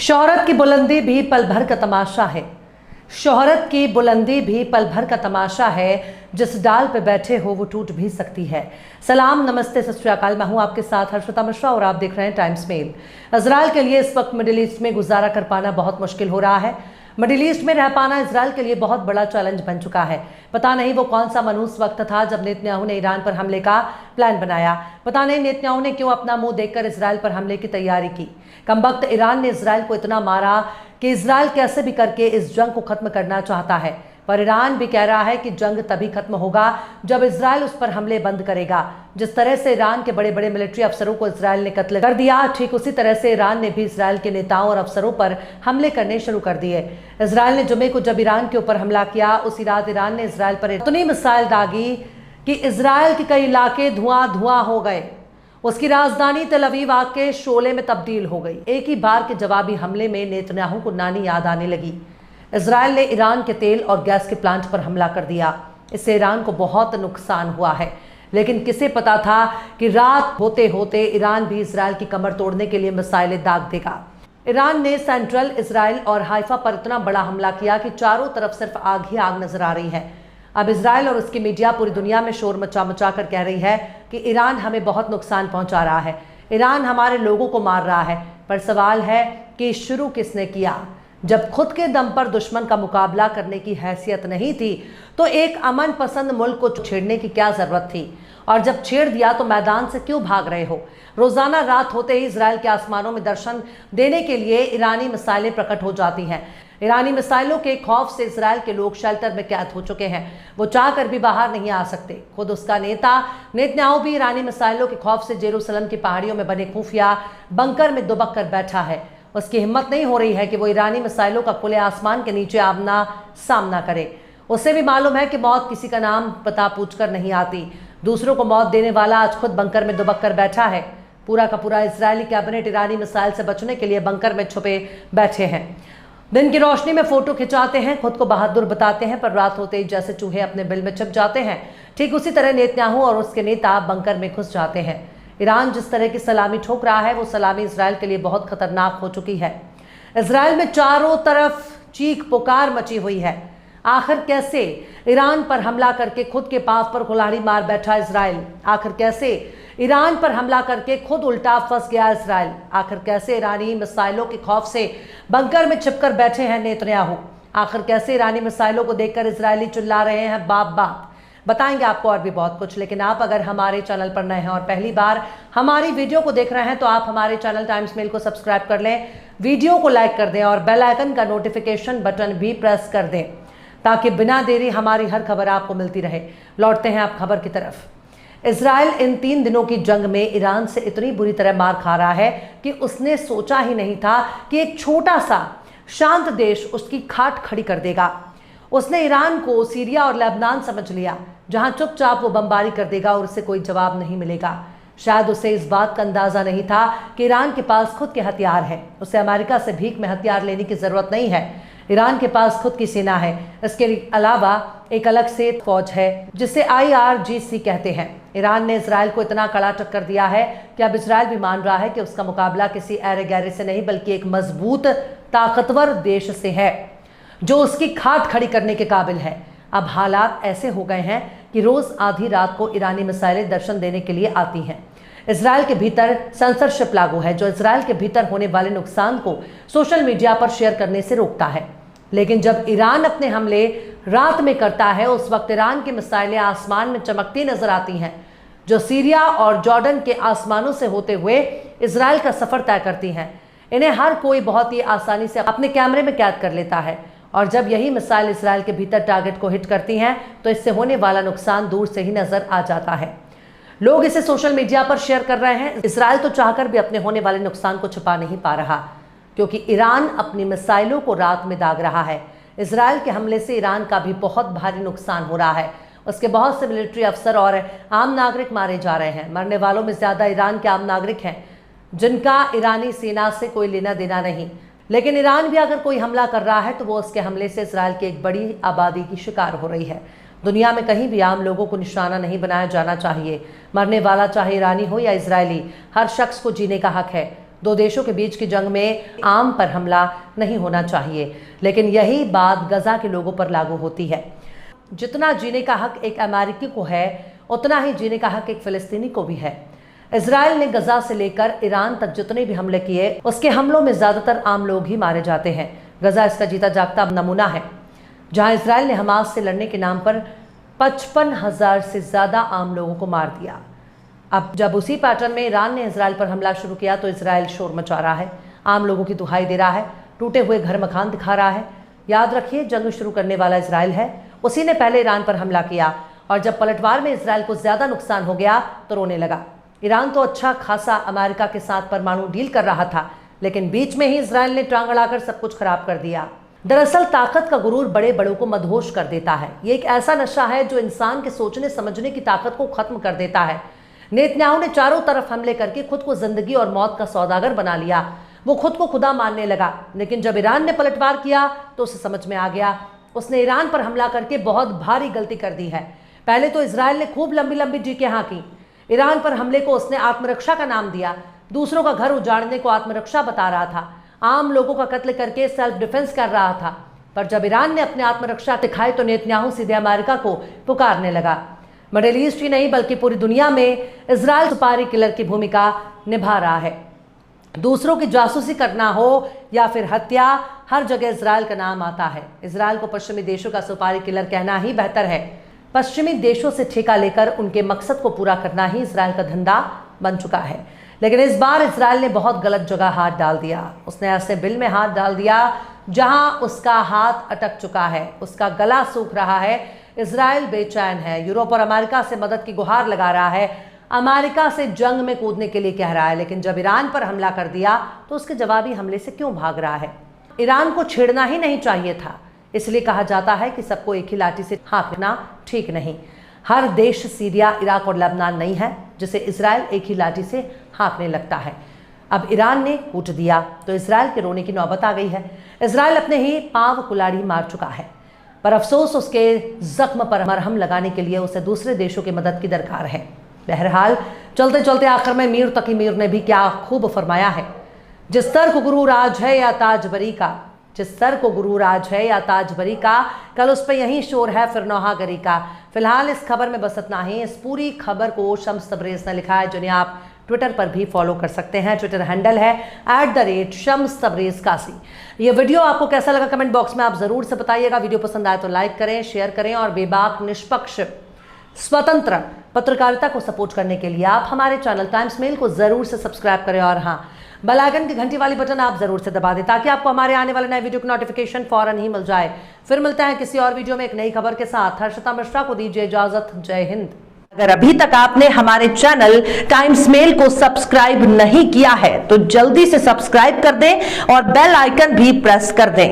शोहरत की बुलंदी भी पल भर का तमाशा है। शोहरत की बुलंदी भी पल भर का तमाशा है। जिस डाल पे बैठे हो वो टूट भी सकती है। सलाम, नमस्ते, सत श्री अकाल। मैं हूं आपके साथ हर्षिता मिश्रा और आप देख रहे हैं टाइम्स मेल। इजराइल के लिए इस वक्त मिडिल ईस्ट में गुजारा कर पाना बहुत मुश्किल हो रहा है। मिडिल ईस्ट में रह पाना इजराइल के लिए बहुत बड़ा चैलेंज बन चुका है। पता नहीं वो कौन सा मनहूस वक्त था जब नेतन्याहू ने ईरान पर हमले का प्लान बनाया। पता नहीं नेतन्याहू ने क्यों अपना मुंह देखकर इजराइल पर हमले की तैयारी की। कमबख्त ईरान ने इजराइल को इतना मारा कि इजराइल कैसे भी करके इस जंग को खत्म करना चाहता है, पर ईरान भी कह रहा है कि जंग तभी खत्म होगा जब इजराइल उस पर हमले बंद करेगा। जिस तरह से ईरान के बड़े बड़े मिलिट्री अफसरों को इजराइल ने कत्ल कर दिया, ठीक उसी तरह से ईरान ने भी इजराइल के नेताओं और अफसरों पर हमले करने शुरू कर दिए। इजराइल ने जुमे को जब ईरान के ऊपर हमला किया, उसी रात ईरान ने इजराइल पर इतनी मिसाइल दागी कि इजराइल के कई इलाके धुआं धुआं हो गए। उसकी राजधानी तेल अवीव आग के शोले में तब्दील हो गई। एक ही बार के जवाबी हमले में नेतन्याहू को नानी याद आने लगी। इजराइल ने ईरान के तेल और गैस के प्लांट पर हमला कर दिया। इससे ईरान को बहुत नुकसान हुआ है, लेकिन किसे पता था कि रात होते होते ईरान भी इजराइल की कमर तोड़ने के लिए मिसाइलें दाग देगा। ईरान ने सेंट्रल इजराइल और हाइफा पर इतना बड़ा हमला किया कि चारों तरफ सिर्फ आग ही आग नजर आ रही है। अब इजराइल और उसकी मीडिया पूरी दुनिया में शोर मचा मचा कर कह रही है कि ईरान हमें बहुत नुकसान पहुंचा रहा है, ईरान हमारे लोगों को मार रहा है। पर सवाल है कि शुरू किसने किया? जब खुद के दम पर दुश्मन का मुकाबला करने की हैसियत नहीं थी तो एक अमन पसंद मुल्क को छेड़ने की क्या जरूरत थी? और जब छेड़ दिया तो मैदान से क्यों भाग रहे हो? रोजाना रात होते ही इजराइल के आसमानों में दर्शन देने के लिए ईरानी मिसाइलें प्रकट हो जाती हैं। ईरानी मिसाइलों के खौफ से इजराइल के लोग शेल्टर में कैद हो चुके हैं। वो चाहकर भी बाहर नहीं आ सकते। खुद उसका नेता नेतन्याहू भी ईरानी मिसाइलों के खौफ से जेरूसलम की पहाड़ियों में बने खुफिया बंकर में दुबक कर बैठा है। उसकी हिम्मत नहीं हो रही है कि वो ईरानी मिसाइलों का खुले आसमान के नीचे आमना सामना करे। उसे भी मालूम है कि मौत किसी का नाम पता पूछकर नहीं आती। दूसरों को मौत देने वाला आज खुद बंकर में दुबक कर बैठा है। पूरा का पूरा इजरायली कैबिनेट ईरानी मिसाइल से बचने के लिए बंकर में छुपे बैठे हैं। दिन की रोशनी में फोटो खिंचाते हैं, खुद को बहादुर बताते हैं, पर रात होते ही जैसे चूहे अपने बिल में छिप जाते हैं, ठीक उसी तरह नेतन्याहू और उसके नेता बंकर में घुस जाते हैं। ईरान जिस तरह की सलामी ठोक रहा है वो सलामी इजराइल के लिए बहुत खतरनाक हो चुकी है। इजराइल में चारों तरफ चीख पुकार मची हुई है। आखिर कैसे ईरान पर हमला करके खुद के पांव पर कुल्हाड़ी मार बैठा इजराइल? आखिर कैसे ईरान पर हमला करके खुद उल्टा फंस गया इजराइल? आखिर कैसे ईरानी मिसाइलों के खौफ से बंकर में छिपकर बैठे हैं नेतन्याहू? आखिर कैसे ईरानी मिसाइलों को देखकर इजरायली चिल्ला रहे हैं बाप बाप? बताएंगे आपको और भी बहुत कुछ। लेकिन आप अगर हमारे चैनल पर नए हैं और पहली बार हमारी वीडियो को देख रहे हैं तो आप हमारे चैनल टाइम्स मेल को सब्सक्राइब कर लें, वीडियो को लाइक कर दें और बेल आइकन का नोटिफिकेशन बटन भी प्रेस कर दें ताकि बिना देरी हमारी हर खबर आपको मिलती रहे। लौटते हैं आप खबर की तरफ। इजराइल इन 3 दिनों की जंग में ईरान से इतनी बुरी तरह मार खा रहा है कि उसने सोचा ही नहीं था कि एक छोटा सा शांत देश उसकी खाट खड़ी कर देगा। उसने ईरान को सीरिया और लेबनान समझ लिया, जहां चुपचाप वो बमबारी कर देगा और उससे कोई जवाब नहीं मिलेगा। शायद उसे इस बात का अंदाजा नहीं था कि ईरान के पास खुद के हथियार है। उसे अमेरिका से भीख में हथियार लेने की जरूरत नहीं है। ईरान के पास खुद की सेना है। इसके अलावा एक अलग से फौज है जिसे IRGC कहते हैं। ईरान ने इजराइल को इतना कड़ा टक्कर दिया है कि अब इजराइल भी मान रहा है कि उसका मुकाबला किसी ऐरे गैरे से नहीं बल्कि एक मजबूत ताकतवर देश से है जो उसकी खाट खड़ी करने के काबिल है। अब हालात ऐसे हो गए हैं कि रोज आधी रात को ईरानी मिसाइलें दर्शन देने के लिए आती हैं। इजराइल के भीतर सेंसरशिप लागू है जो इजराइल के भीतर होने वाले नुकसान को सोशल मीडिया पर शेयर करने से रोकता है। लेकिन जब ईरान अपने हमले रात में करता है उस वक्त ईरान की मिसाइलें आसमान में चमकती नजर आती हैं जो सीरिया और जॉर्डन के आसमानों से होते हुए इजराइल का सफर तय करती हैं। इन्हें हर कोई बहुत ही आसानी से अपने कैमरे में कैद कर लेता है और जब यही मिसाइल इजराइल के भीतर टारगेट को हिट करती हैं तो इससे होने वाला नुकसान दूर से ही नजर आ जाता है। लोग इसे सोशल मीडिया पर शेयर कर रहे हैं। इजराइल तो चाहकर भी अपने होने वाले नुकसान को छुपा नहीं पा रहा क्योंकि ईरान अपनी मिसाइलों को रात में दाग रहा है। इजराइल के हमले से ईरान का भी बहुत भारी नुकसान हो रहा है। उसके बहुत से मिलिट्री अफसर और आम नागरिक मारे जा रहे हैं। मरने वालों में ज्यादा ईरान के आम नागरिक हैं जिनका ईरानी सेना से कोई लेना देना नहीं। लेकिन ईरान भी अगर कोई हमला कर रहा है तो वो उसके हमले से इजराइल की एक बड़ी आबादी की शिकार हो रही है। दुनिया में कहीं भी आम लोगों को निशाना नहीं बनाया जाना चाहिए। मरने वाला चाहे ईरानी हो या इजरायली, हर शख्स को जीने का हक है। दो देशों के बीच की जंग में आम पर हमला नहीं होना चाहिए, लेकिन यही बात गजा के लोगों पर लागू होती है। जितना जीने का हक एक अमेरिकी को है, उतना ही जीने का हक एक फिलिस्तीनी को भी है। इजराइल ने गजा से लेकर ईरान तक जितने भी हमले किए, उसके हमलों में ज्यादातर आम लोग ही मारे जाते हैं। गजा इसका जीता जागता नमूना है, जहां इजराइल ने हमास से लड़ने के नाम पर 55,000 से ज्यादा आम लोगों को मार दिया। अब जब उसी पैटर्न में ईरान ने इजराइल पर हमला शुरू किया तो इजराइल शोर मचा रहा है, आम लोगों की दुहाई दे रहा है, टूटे हुए घर मकान दिखा रहा है। याद रखिए, जंग शुरू करने वाला इजराइल है, उसी ने पहले ईरान पर हमला किया और जब पलटवार में इजराइल को ज्यादा नुकसान हो गया तो रोने लगा। ईरान तो अच्छा खासा अमेरिका के साथ परमाणु डील कर रहा था, लेकिन बीच में ही इजराइल ने टांग अड़ाकर सब कुछ खराब कर दिया। दरअसल ताकत का गुरूर बड़े बड़ों को मदहोश कर देता है। ये एक ऐसा नशा है जो इंसान के सोचने समझने की ताकत को खत्म कर देता है। नेतन्याहू ने चारों तरफ हमले करके खुद को जिंदगी और मौत का सौदागर बना लिया। वो खुद को खुदा मानने लगा, लेकिन जब ईरान ने पलटवार किया तो उसे समझ में आ गया उसने ईरान पर हमला करके बहुत भारी गलती कर दी है। पहले तो इजराइल ने खूब लंबी लंबी जीकें हाँकी। ईरान पर हमले को उसने आत्मरक्षा का नाम दिया, दूसरों का घर उजाड़ने को आत्मरक्षा बता रहा था, आम लोगों का कत्ल करके सेल्फ डिफेंस कर रहा था। पर जब ईरान ने अपने आत्मरक्षा दिखाई तो नेतन्याहू सीधे अमेरिका को पुकारने लगा। मिडिल ईस्ट ही नहीं बल्कि पूरी दुनिया में इजराइल सुपारी किलर की भूमिका निभा रहा है। दूसरों की जासूसी करना हो या फिर हत्या, हर जगह इजराइल का नाम आता है। इजराइल को पश्चिमी देशों का सुपारी किलर कहना ही बेहतर है। पश्चिमी देशों से ठेका लेकर उनके मकसद को पूरा करना ही इजराइल का धंधा बन चुका है। लेकिन इस बार इजराइल ने बहुत गलत जगह हाथ डाल दिया। उसने ऐसे बिल में हाथ डाल दिया जहां उसका हाथ अटक चुका है, उसका गला सूख रहा है। इजराइल बेचैन है, यूरोप और अमेरिका से मदद की गुहार लगा रहा है, अमेरिका से जंग में कूदने के लिए कह रहा है, लेकिन जब ईरान पर हमला कर दिया तो उसके जवाबी हमले से क्यों भाग रहा है? ईरान को छेड़ना ही नहीं चाहिए था। इसलिए कहा जाता है कि सबको एक ही लाठी से हाँकना ठीक नहीं। हर देश सीरिया, इराक और लेबनान नहीं है जिसे इजराइल एक ही लाठी से हाँकने लगता है। अब ईरान ने कूट दिया तो इजराइल के रोने की नौबत आ गई है। इजराइल अपने ही पांव कुल्हाड़ी मार चुका है, पर अफसोस उसके जख्म पर मरहम लगाने के लिए उसे दूसरे देशों की मदद की दरकार है। बहरहाल चलते चलते आखिर में मीर तकी मीर ने भी क्या खूब फरमाया है, जिस सर को गुरूर आज है या ताजबरी का, जिस सर को गुरूर आज है या ताजबरी का, कल उस पर यही शोर है फिर नौहागरी का। फिलहाल इस खबर में बस इतना ही। इस पूरी खबर को शम्स तबरेज़ ने लिखा है, जिन्हें आप ट्विटर पर भी फॉलो कर सकते हैं। ट्विटर हैंडल है @शम्स तबरेज़ कासी। ये वीडियो आपको कैसा लगा कमेंट बॉक्स में आप जरूर से बताइएगा। वीडियो पसंद आए तो लाइक करें, शेयर करें और बेबाक निष्पक्ष स्वतंत्र पत्रकारिता को सपोर्ट करने के लिए आप हमारे चैनल टाइम्स मेल को जरूर से सब्सक्राइब करें और हाँ, बेल आइकन की घंटी वाली बटन आप जरूर से दबा दें ताकि आपको हमारे आने वाले नए वीडियो की नोटिफिकेशन फौरन ही मिल जाए। फिर मिलते हैं किसी और वीडियो में एक नई खबर के साथ। हर्षिता मिश्रा को दीजिए इजाजत। जय हिंद। अगर अभी तक आपने हमारे चैनल टाइम्स मेल को सब्सक्राइब नहीं किया है तो जल्दी से सब्सक्राइब कर दें और बेल आइकन भी प्रेस कर दें।